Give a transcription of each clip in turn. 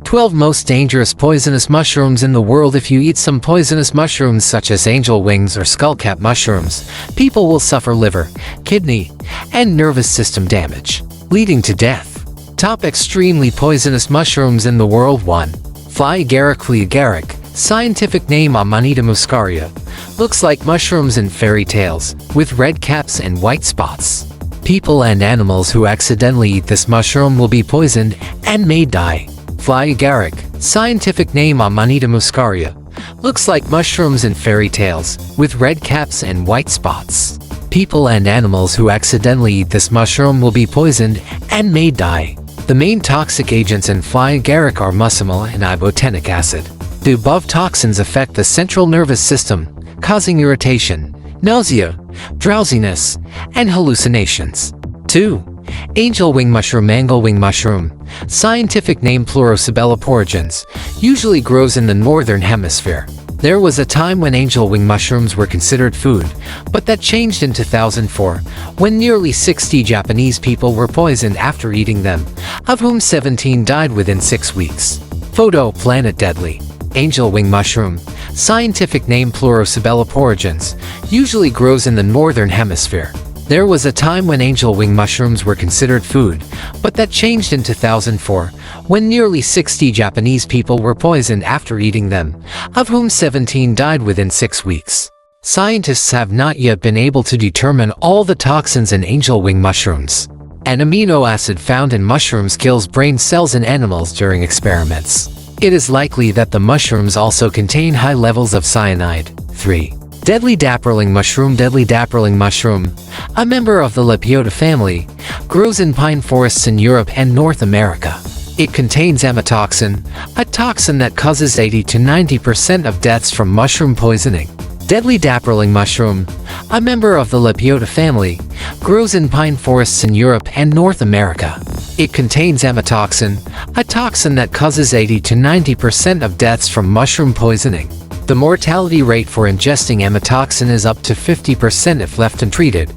12 most dangerous poisonous mushrooms in the world. If you eat some poisonous mushrooms such as angel wings or skullcap mushrooms, people will suffer liver, kidney, and nervous system damage, leading to death. Top extremely poisonous mushrooms in the world. 1. Fly agaric. Fly agaric, scientific name Amanita muscaria, looks like mushrooms in fairy tales, with red caps and white spots. People and animals who accidentally eat this mushroom will be poisoned and may die. Fly agaric, scientific name Amanita muscaria, looks like mushrooms in fairy tales, with red caps and white spots. People and animals who accidentally eat this mushroom will be poisoned and may die. The main toxic agents in fly agaric are muscimol and ibotenic acid. The above toxins affect the central nervous system, causing irritation, nausea, drowsiness, and hallucinations. 2. Angel wing mushroom. Angel wing mushroom, scientific name Pleurosobella porogens, usually grows in the northern hemisphere. There was a time when angel wing mushrooms were considered food, but that changed in 2004, when nearly 60 Japanese people were poisoned after eating them, of whom 17 died within 6 weeks. Photo. Planet deadly. Angel wing mushroom, scientific name Pleurosobella porogens, usually grows in the northern hemisphere. There was a time when angel wing mushrooms were considered food, but that changed in 2004, when nearly 60 Japanese people were poisoned after eating them, of whom 17 died within 6 weeks. Scientists have not yet been able to determine all the toxins in angel wing mushrooms. An amino acid found in mushrooms kills brain cells in animals during experiments. It is likely that the mushrooms also contain high levels of cyanide. 3. Deadly dapperling mushroom. Deadly dapperling mushroom, a member of the Lepiota family, grows in pine forests in Europe and North America. It contains amatoxin, a toxin that causes 80 to 90% of deaths from mushroom poisoning. Deadly dapperling mushroom, a member of the Lepiota family, grows in pine forests in Europe and North America. It contains amatoxin, a toxin that causes 80 to 90% of deaths from mushroom poisoning. The mortality rate for ingesting amatoxin is up to 50% if left untreated,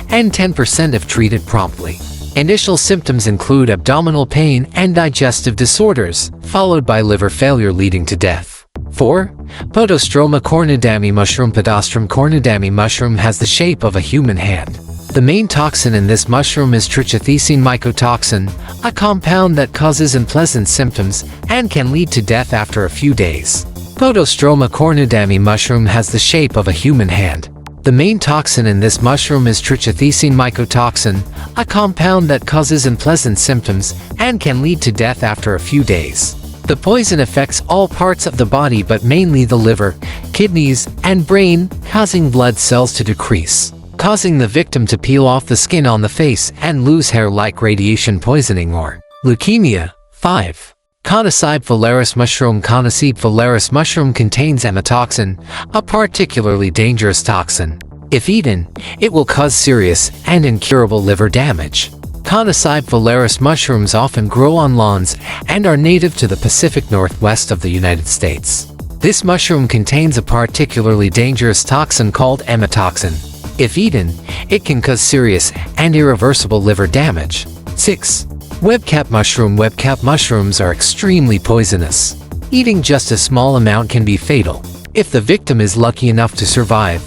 and 10% if treated promptly. Initial symptoms include abdominal pain and digestive disorders, followed by liver failure leading to death. 4. Podostroma cornudami mushroom. Podostrom cornudami mushroom has the shape of a human hand. The main toxin in this mushroom is trichothecene mycotoxin, a compound that causes unpleasant symptoms and can lead to death after a few days. Podostroma cornudami mushroom has the shape of a human hand. The main toxin in this mushroom is trichothecene mycotoxin, a compound that causes unpleasant symptoms and can lead to death after a few days. The poison affects all parts of the body but mainly the liver, kidneys, and brain, causing blood cells to decrease, causing the victim to peel off the skin on the face and lose hair like radiation poisoning or leukemia. 5. Conocybe phalaris mushroom. Conocybe phalaris mushroom contains amatoxin, a particularly dangerous toxin. If eaten, it will cause serious and incurable liver damage. Conocybe phalaris mushrooms often grow on lawns and are native to the Pacific Northwest of the United States. This mushroom contains a particularly dangerous toxin called amatoxin. If eaten, it can cause serious and irreversible liver damage. 6. Webcap mushroom. Webcap mushrooms are extremely poisonous. Eating just a small amount can be fatal. If the victim is lucky enough to survive,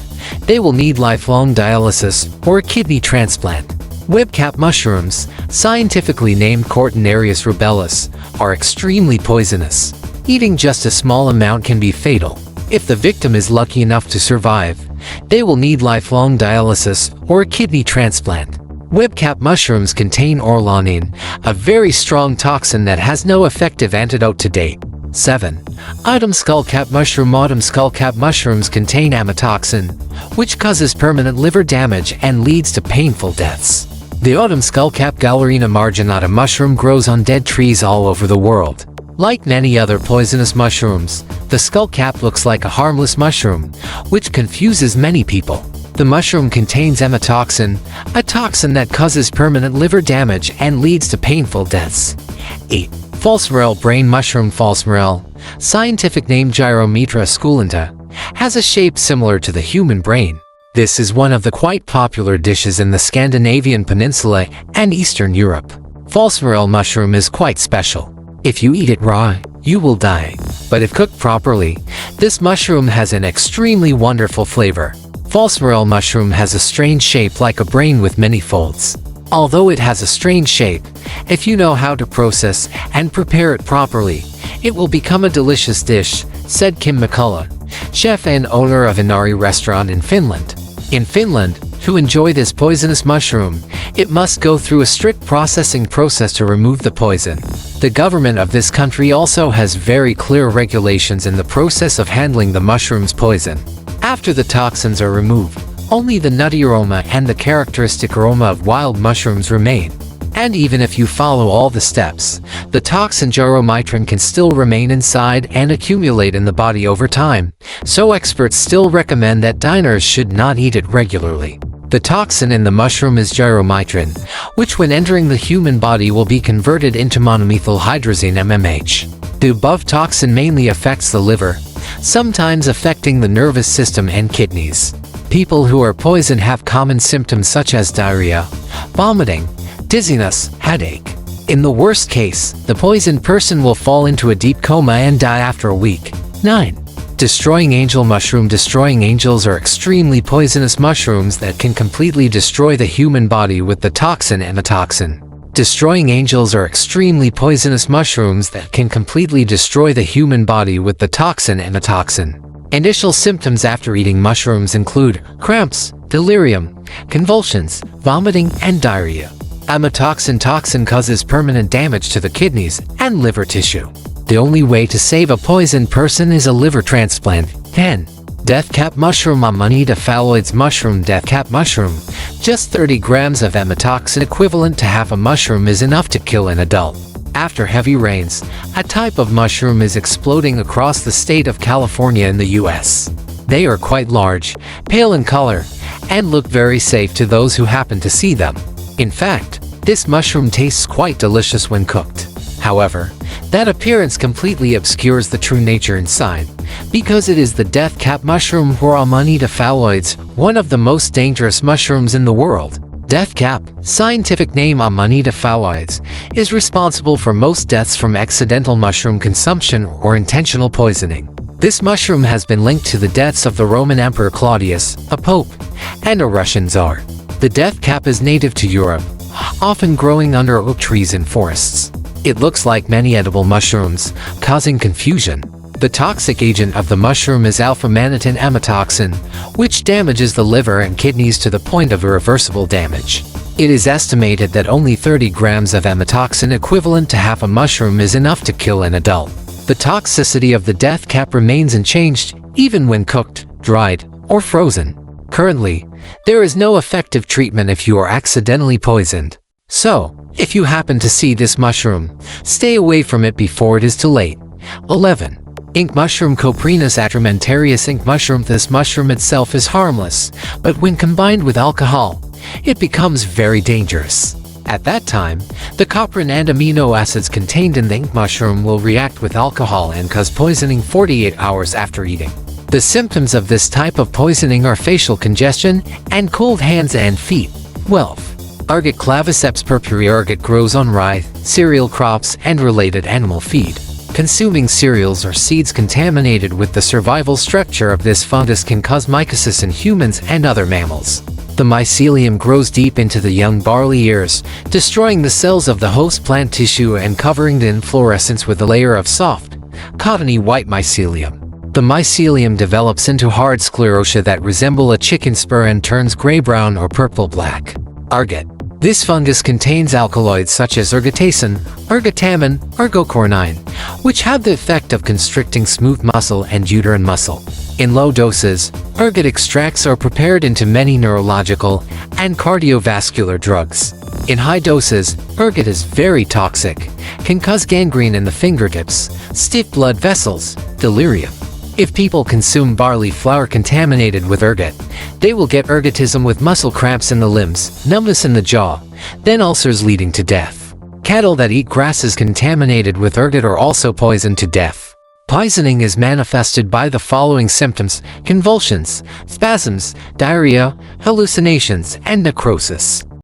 they will need lifelong dialysis or a kidney transplant. Webcap mushrooms, scientifically named Cortinarius rubellus, are extremely poisonous. Eating just a small amount can be fatal. If the victim is lucky enough to survive, they will need lifelong dialysis or a kidney transplant. Webcap mushrooms contain orlanine, a very strong toxin that has no effective antidote to date. 7. Autumn skullcap mushroom. Autumn skullcap mushrooms contain amatoxin, which causes permanent liver damage and leads to painful deaths. The autumn skullcap Galerina marginata mushroom grows on dead trees all over the world. Like many other poisonous mushrooms, the skullcap looks like a harmless mushroom, which confuses many people. The mushroom contains amatoxin, a toxin that causes permanent liver damage and leads to painful deaths. 8. False morel brain mushroom. False morel, scientific name Gyrometra esculenta, has a shape similar to the human brain. This is one of the quite popular dishes in the Scandinavian peninsula and Eastern Europe. False morel mushroom is quite special. If you eat it raw, you will die. But if cooked properly, this mushroom has an extremely wonderful flavor. False morel mushroom has a strange shape like a brain with many folds. Although it has a strange shape, if you know how to process and prepare it properly, it will become a delicious dish, said Kim McCullough, chef and owner of Inari restaurant in Finland. In Finland, to enjoy this poisonous mushroom, it must go through a strict processing process to remove the poison. The government of this country also has very clear regulations in the process of handling the mushroom's poison. After the toxins are removed, only the nutty aroma and the characteristic aroma of wild mushrooms remain. And even if you follow all the steps, the toxin gyromitrin can still remain inside and accumulate in the body over time, so experts still recommend that diners should not eat it regularly. The toxin in the mushroom is gyromitrin, which when entering the human body will be converted into monomethylhydrazine MMH. The above toxin mainly affects the liver, sometimes affecting the nervous system and kidneys. People who are poisoned have common symptoms such as diarrhea, vomiting, dizziness, headache. In the worst case, the poisoned person will fall into a deep coma and die after a week. 9. Destroying angel mushroom. Destroying angels are extremely poisonous mushrooms that can completely destroy the human body with the toxin amatoxin. Destroying angels are extremely poisonous mushrooms that can completely destroy the human body with the toxin amatoxin. Initial symptoms after eating mushrooms include cramps, delirium, convulsions, vomiting, and diarrhea. Amatoxin toxin causes permanent damage to the kidneys and liver tissue. The only way to save a poisoned person is a liver transplant. 10. Death cap mushroom. Amanita phalloides mushroom. Death cap mushroom. Just 30 grams of amatoxin equivalent to half a mushroom is enough to kill an adult. After heavy rains, a type of mushroom is exploding across the state of California in the US. They are quite large, pale in color, and look very safe to those who happen to see them. In fact, this mushroom tastes quite delicious when cooked. However, that appearance completely obscures the true nature inside, because it is the death cap mushroom or Amanita phalloides, one of the most dangerous mushrooms in the world. Death cap, scientific name Amanita phalloides, is responsible for most deaths from accidental mushroom consumption or intentional poisoning. This mushroom has been linked to the deaths of the Roman Emperor Claudius, a pope, and a Russian czar. The death cap is native to Europe, often growing under oak trees in forests. It looks like many edible mushrooms, causing confusion. The toxic agent of the mushroom is alpha-mannitine amatoxin, which damages the liver and kidneys to the point of irreversible damage. It is estimated that only 30 grams of amatoxin equivalent to half a mushroom is enough to kill an adult. The toxicity of the death cap remains unchanged, even when cooked, dried, or frozen. Currently, there is no effective treatment if you are accidentally poisoned. So, if you happen to see this mushroom, stay away from it before it is too late. 11. Ink mushroom. Coprinus atramentarius ink mushroom. This mushroom itself is harmless, but when combined with alcohol, it becomes very dangerous. At that time, the coprin and amino acids contained in the ink mushroom will react with alcohol and cause poisoning 48 hours after eating. The symptoms of this type of poisoning are facial congestion and cold hands and feet. 12. Ergot claviceps purpurea. Ergot grows on rye, cereal crops, and related animal feed. Consuming cereals or seeds contaminated with the survival structure of this fungus can cause mycosis in humans and other mammals. The mycelium grows deep into the young barley ears, destroying the cells of the host plant tissue and covering the inflorescence with a layer of soft, cottony white mycelium. The mycelium develops into hard sclerotia that resemble a chicken spur and turns gray-brown or purple-black. Ergot. This fungus contains alkaloids such as ergotacin, ergotamine, ergocornine, which have the effect of constricting smooth muscle and uterine muscle. In low doses, ergot extracts are prepared into many neurological and cardiovascular drugs. In high doses, ergot is very toxic, can cause gangrene in the fingertips, stiff blood vessels, delirium. If people consume barley flour contaminated with ergot, they will get ergotism with muscle cramps in the limbs, numbness in the jaw, then ulcers leading to death. Cattle that eat grasses contaminated with ergot are also poisoned to death. Poisoning is manifested by the following symptoms: convulsions, spasms, diarrhea, hallucinations, and necrosis.